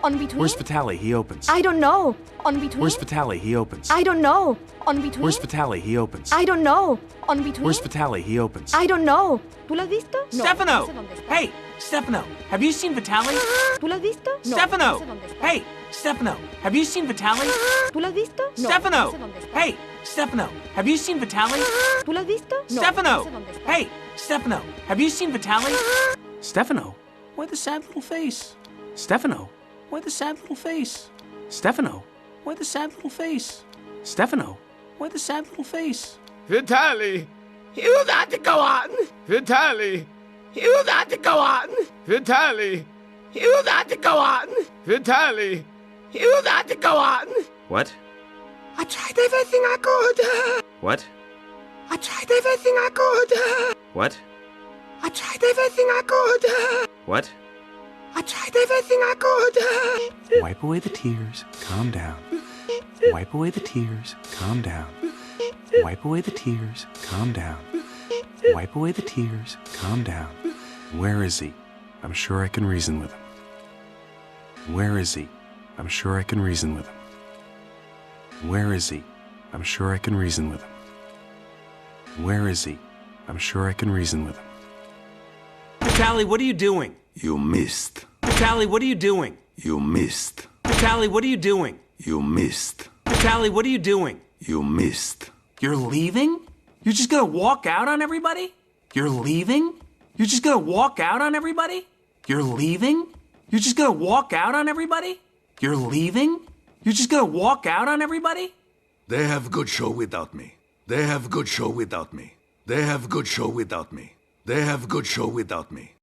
On between? Where's Vitali? He opens. I don't know. On between? Where's Vitali? He opens. I don't know. On between? Where's Vitali? He opens. I don't know. On between? Where's Vitali? He opens. I don't know. ¿Tú lo has visto? No. Stefano! No sé dónde está. Hey, Stefano, have you seen Vitali? ¿Tú lo has visto? No. Stefano! No sé dónde está. Hey, Stefano, have you seen Vitali? ¿Tú lo has visto? No. Stefano! No sé dónde está. Hey, Stefano, have you seen Vitali? ¿Tú lo has visto? No. Stefano! No sé dónde está. Hey, Stefano, have you seen Vitali? Stefano? Why the sad little face? Stefano? Why the sad little face? Stefano? Why the sad little face? Stefano? Why the sad little face? Vitali! You got to go on! Vitali! You got to go on! Vitali! You got to go on! Vitali! You got to go on! What? I tried everything I could! What? I tried everything I could! What? I tried everything I could! What? I tried everything I could! Wipe away the tears. Calm down. Wipe away the tears. Calm down. Wipe away the tears. Calm down. Wipe away the tears. Calm down. Where is he? I'm sure I can reason with him. Where is he? I'm sure I can reason with him. Where is he? I'm sure I can reason with him. Where is he? I'm sure I can reason with him. Vitali, what are you doing? You missed. Vitali, what are you doing? You missed. Vitali, what are you doing? You missed. Vitali, what are you doing? You missed. You're leaving? You're just gonna walk out on everybody? You're leaving? You're just gonna walk out on everybody? You're leaving? You're just gonna walk out on everybody? You're leaving? You're just gonna walk out on everybody? They have good show without me. They have good show without me. They have good show without me. They have good show without me.